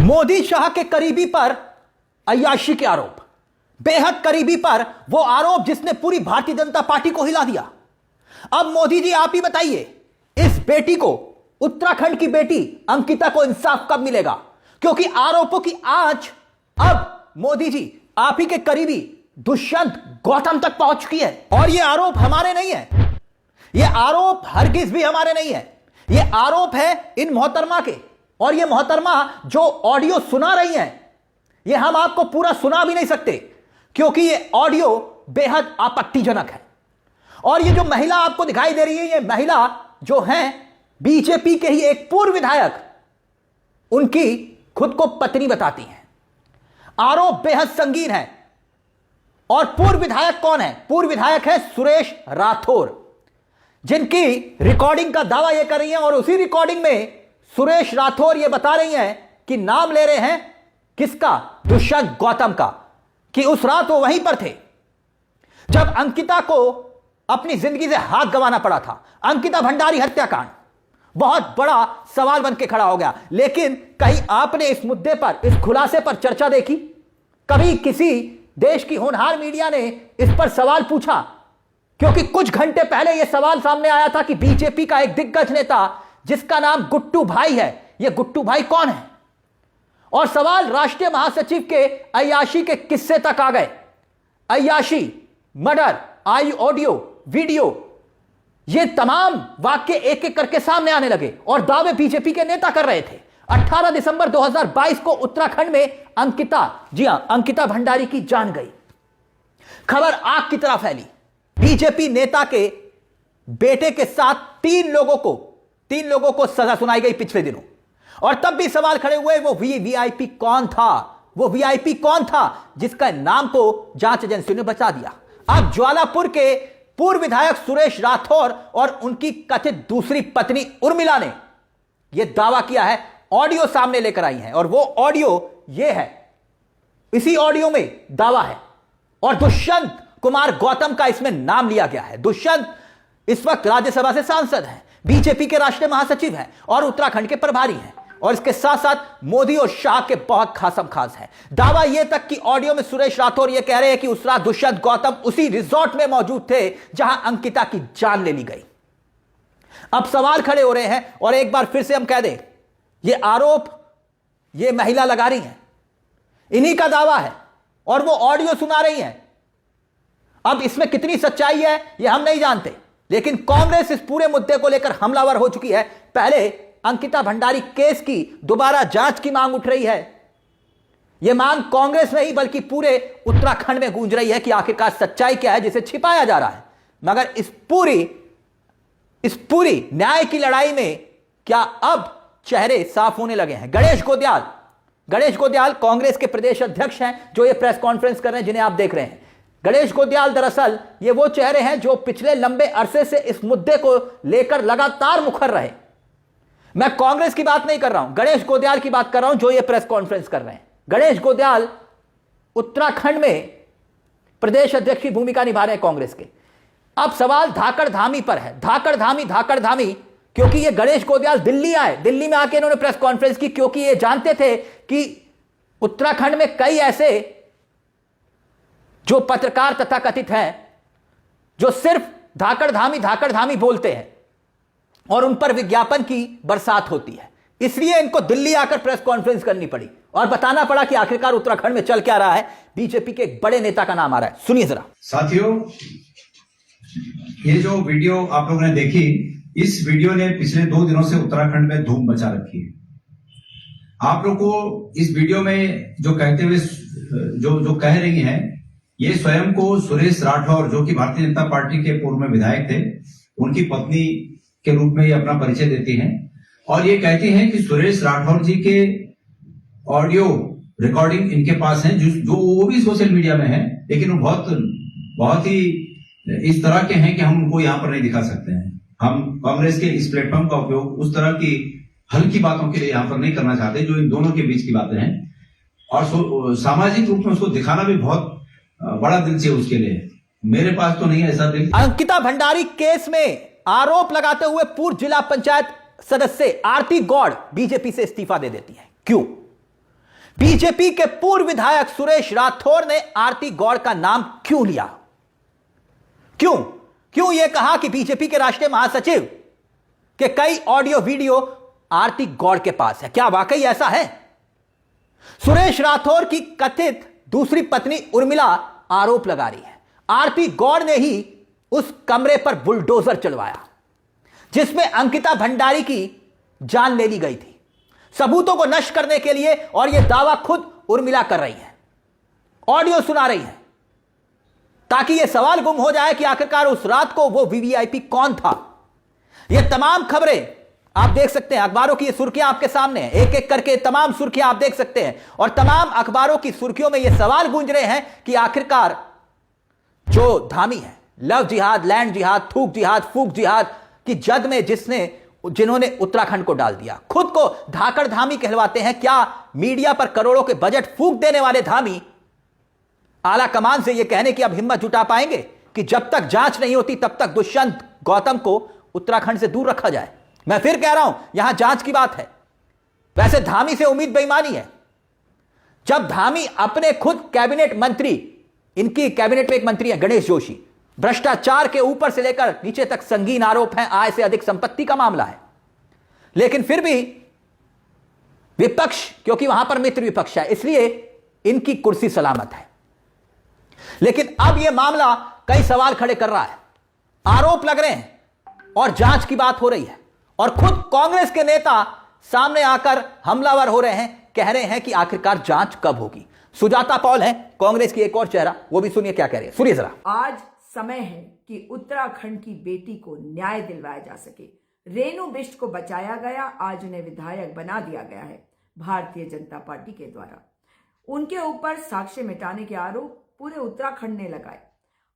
मोदी शाह के करीबी पर अय्याशी के आरोप, बेहद करीबी पर वो आरोप जिसने पूरी भारतीय जनता पार्टी को हिला दिया। अब मोदी जी आप ही बताइए, इस बेटी को, उत्तराखंड की बेटी अंकिता को इंसाफ कब मिलेगा? क्योंकि आरोपों की आंच अब मोदी जी आप ही के करीबी दुष्यंत गौतम तक पहुंच चुकी है। और ये आरोप हमारे नहीं है, ये आरोप हरगिज भी हमारे नहीं है, ये आरोप है इन मोहतरमा के। और ये मोहतरमा जो ऑडियो सुना रही हैं, ये हम आपको पूरा सुना भी नहीं सकते क्योंकि ये ऑडियो बेहद आपत्तिजनक है। और ये जो महिला आपको दिखाई दे रही है, ये महिला जो हैं बीजेपी के ही एक पूर्व विधायक, उनकी खुद को पत्नी बताती हैं। आरोप बेहद संगीन है। और पूर्व विधायक कौन है? पूर्व विधायक है सुरेश राठौर, जिनकी रिकॉर्डिंग का दावा यह कर रही है। और उसी रिकॉर्डिंग में सुरेश राठौर यह बता रही हैं कि नाम ले रहे हैं किसका? दुष्यंत गौतम का, कि उस रात वो वहीं पर थे जब अंकिता को अपनी जिंदगी से हाथ गंवाना पड़ा था। अंकिता भंडारी हत्याकांड बहुत बड़ा सवाल बन के खड़ा हो गया। लेकिन कहीं आपने इस मुद्दे पर, इस खुलासे पर चर्चा देखी? कभी किसी देश की होनहार मीडिया ने इस पर सवाल पूछा? क्योंकि कुछ घंटे पहले यह सवाल सामने आया था कि बीजेपी का एक दिग्गज नेता जिसका नाम गुट्टू भाई है, यह गुट्टू भाई कौन है? और सवाल राष्ट्रीय महासचिव के अय्याशी के किस्से तक आ गए। अय्याशी, मर्डर, ऑडियो, वीडियो, ये तमाम वाक्य एक एक करके सामने आने लगे और दावे बीजेपी के नेता कर रहे थे। 18 दिसंबर 2022 को उत्तराखंड में अंकिता, जी हां, अंकिता भंडारी की जान गई। खबर आग की तरह फैली। बीजेपी नेता के बेटे के साथ तीन लोगों को सजा सुनाई गई पिछले दिनों। और तब भी सवाल खड़े हुए, वो वीआईपी कौन था? वो वीआईपी कौन था जिसका नाम को जांच एजेंसियों ने बचा दिया? अब ज्वालापुर के पूर्व विधायक सुरेश राठौर और उनकी कथित दूसरी पत्नी उर्मिला ने यह दावा किया है, ऑडियो सामने लेकर आई है। और वो ऑडियो ये है, इसी ऑडियो में दावा है। और दुष्यंत कुमार गौतम का इसमें नाम लिया गया है। दुष्यंत इस वक्त राज्यसभा से सांसद हैं, बीजेपी के राष्ट्रीय महासचिव हैं और उत्तराखंड के प्रभारी हैं। और इसके साथ साथ मोदी और शाह के बहुत खासम खास है। दावा यह तक कि ऑडियो में सुरेश राठौर यह कह रहे हैं कि उस रात दुष्यंत गौतम उसी रिजॉर्ट में मौजूद थे जहां अंकिता की जान ले ली गई। अब सवाल खड़े हो रहे हैं और एक बार फिर से हम कह दें, यह आरोप यह महिला लगा रही है, इन्हीं का दावा है और वो ऑडियो सुना रही है। अब इसमें कितनी सच्चाई है यह हम नहीं जानते, लेकिन कांग्रेस इस पूरे मुद्दे को लेकर हमलावर हो चुकी है। पहले अंकिता भंडारी केस की दोबारा जांच की मांग उठ रही है। यह मांग कांग्रेस नहीं बल्कि पूरे उत्तराखंड में गूंज रही है कि आखिरकार सच्चाई क्या है जिसे छिपाया जा रहा है। मगर इस पूरी न्याय की लड़ाई में क्या अब चेहरे साफ होने लगे हैं? गणेश गोदियाल कांग्रेस के प्रदेश अध्यक्ष हैं जो ये प्रेस कॉन्फ्रेंस कर रहे हैं, जिन्हें आप देख रहे हैं। गणेश गोदियाल दरअसल ये वो चेहरे हैं जो पिछले लंबे अरसे से इस मुद्दे को लेकर लगातार मुखर रहे। मैं कांग्रेस की बात नहीं कर रहा हूं, गणेश गोदियाल की बात कर रहा हूं जो ये प्रेस कॉन्फ्रेंस कर रहे हैं। गणेश गोदियाल उत्तराखंड में प्रदेश अध्यक्ष की भूमिका निभा रहे हैं कांग्रेस के। अब सवाल धाकड़ धामी पर है। धाकड़ धामी क्योंकि ये गणेश गोदियाल दिल्ली आए, दिल्ली में आके इन्होंने प्रेस कॉन्फ्रेंस की क्योंकि ये जानते थे कि उत्तराखंड में कई ऐसे जो पत्रकार तथा कथित हैं जो सिर्फ धाकड़ धामी बोलते हैं और उन पर विज्ञापन की बरसात होती है। इसलिए इनको दिल्ली आकर प्रेस कॉन्फ्रेंस करनी पड़ी और बताना पड़ा कि आखिरकार उत्तराखंड में चल क्या रहा है। बीजेपी के एक बड़े नेता का नाम आ रहा है, सुनिए जरा। साथियों, ये जो वीडियो आप लोगों ने देखी, इस वीडियो ने पिछले 2 दिनों से उत्तराखंड में धूम मचा रखी है। आप लोग को इस वीडियो में जो कहते हुए जो कह रही हैं, ये स्वयं को सुरेश राठौर, जो कि भारतीय जनता पार्टी के पूर्व में विधायक थे, उनकी पत्नी के रूप में ये अपना परिचय देती हैं। और ये कहती हैं कि सुरेश राठौर जी के ऑडियो रिकॉर्डिंग इनके पास है, जो वो भी सोशल मीडिया में है, लेकिन वो बहुत ही इस तरह के हैं कि हम उनको यहाँ पर नहीं दिखा सकते हैं। हम कांग्रेस के इस प्लेटफॉर्म का उपयोग उस तरह की हल्की बातों के लिए यहाँ पर नहीं करना चाहते जो इन दोनों के बीच की बातें हैं। और सामाजिक रूप में उसको दिखाना भी बहुत बड़ा दिल चाहिए उसके लिए। मेरे पास तो नहीं है ऐसा दिल। अंकिता भंडारी केस में आरोप लगाते हुए पूर्व जिला पंचायत सदस्य आरती गौड़ बीजेपी से इस्तीफा दे देती है। क्यों? बीजेपी के पूर्व विधायक सुरेश राठौर ने आरती गौड़ का नाम क्यों लिया? क्यों क्यों यह कहा कि बीजेपी के राष्ट्रीय महासचिव के कई ऑडियो वीडियो आरती गौड़ के पास है? क्या वाकई ऐसा है? सुरेश राठौर की कथित दूसरी पत्नी उर्मिला आरोप लगा रही है आरती गौड़ ने ही उस कमरे पर बुलडोजर चलवाया जिसमें अंकिता भंडारी की जान ले ली गई थी, सबूतों को नष्ट करने के लिए। और यह दावा खुद उर्मिला कर रही है, ऑडियो सुना रही है, ताकि यह सवाल गुम हो जाए कि आखिरकार उस रात को वो वीवीआईपी कौन था। यह तमाम खबरें आप देख सकते हैं, अखबारों की सुर्खियां आपके सामने हैं, एक एक करके तमाम सुर्खियां आप देख सकते हैं। और तमाम अखबारों की सुर्खियों में यह सवाल गूंज रहे हैं कि आखिरकार जो धामी है, लव जिहाद, लैंड जिहाद, थूक जिहाद, फूक जिहाद की जद में जिन्होंने उत्तराखंड को डाल दिया, खुद को धाकड़ धामी कहलवाते हैं, क्या मीडिया पर करोड़ों के बजट फूक देने वाले धामी आला कमान से यह कहने की अब हिम्मत जुटा पाएंगे कि जब तक जांच नहीं होती तब तक दुष्यंत गौतम को उत्तराखंड से दूर रखा जाए? मैं फिर कह रहा हूं, यहां जांच की बात है। वैसे धामी से उम्मीद बेईमानी है। जब धामी अपने खुद कैबिनेट मंत्री, इनकी कैबिनेट में एक मंत्री है गणेश जोशी, भ्रष्टाचार के ऊपर से लेकर नीचे तक संगीन आरोप हैं, आय से अधिक संपत्ति का मामला है, लेकिन फिर भी विपक्ष, क्योंकि वहां पर मित्र विपक्ष है, इसलिए इनकी कुर्सी सलामत है। लेकिन अब यह मामला कई सवाल खड़े कर रहा है, आरोप लग रहे हैं और जांच की बात हो रही है, और खुद कांग्रेस के नेता सामने आकर हमलावर हो रहे हैं, कह रहे हैं कि आखिरकार जांच कब होगी। सुजाता पॉल है कांग्रेस की एक और चेहरा, वो भी सुनिए क्या कह रही है, सुनिए जरा। आज समय है कि उत्तराखंड की बेटी को न्याय दिलवाया जा सके। रेणु बिष्ट को बचाया गया, आज उन्हें विधायक बना दिया गया है भारतीय जनता पार्टी के द्वारा। उनके ऊपर साक्ष्य मिटाने के आरोप पूरे उत्तराखंड ने लगाए।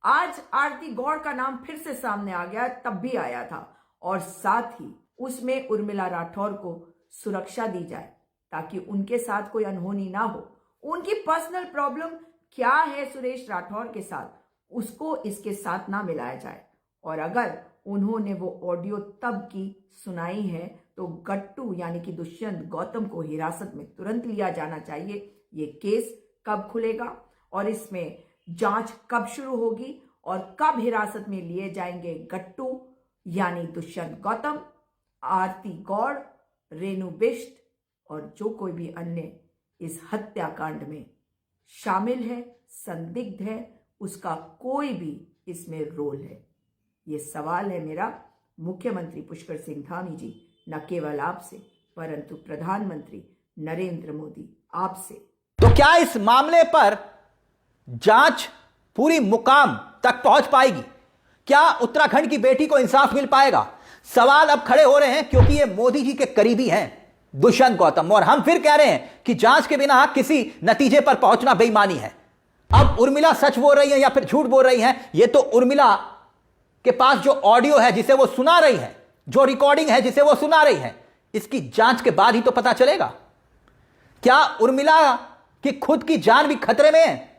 आज आरती गौड़ का नाम फिर से सामने आ गया, तब भी आया था, और साथ ही उसमें उर्मिला राठौर को सुरक्षा दी जाए ताकि उनके साथ कोई अनहोनी ना हो। उनकी पर्सनल प्रॉब्लम क्या है सुरेश राठौर के साथ, उसको इसके साथ ना मिलाया जाए। और अगर उन्होंने वो ऑडियो तब की सुनाई है तो गट्टू यानी कि दुष्यंत गौतम को हिरासत में तुरंत लिया जाना चाहिए। ये केस कब खुलेगा और इसमें जांच कब शुरू होगी और कब हिरासत में लिए जाएंगे गट्टू यानी दुष्यंत गौतम, आरती गौड़, रेणु बिष्ट और जो कोई भी अन्य इस हत्याकांड में शामिल है, संदिग्ध है, उसका कोई भी इसमें रोल है। ये सवाल है मेरा मुख्यमंत्री पुष्कर सिंह धामी जी, न केवल आपसे परंतु प्रधानमंत्री नरेंद्र मोदी आपसे। तो क्या इस मामले पर जांच पूरी मुकाम तक पहुंच पाएगी? क्या उत्तराखंड की बेटी को इंसाफ मिल पाएगा? सवाल अब खड़े हो रहे हैं क्योंकि ये मोदी जी के करीबी हैं दुष्यंत गौतम, और हम फिर कह रहे हैं कि जांच के बिना किसी नतीजे पर पहुंचना बेईमानी है। अब उर्मिला सच बोल रही है या फिर झूठ बोल रही है, यह तो उर्मिला के पास जो ऑडियो है जिसे वो सुना रही है, जो रिकॉर्डिंग है जिसे वो सुना रही है, इसकी जांच के बाद ही तो पता चलेगा। क्या उर्मिला की खुद की जान भी खतरे में है?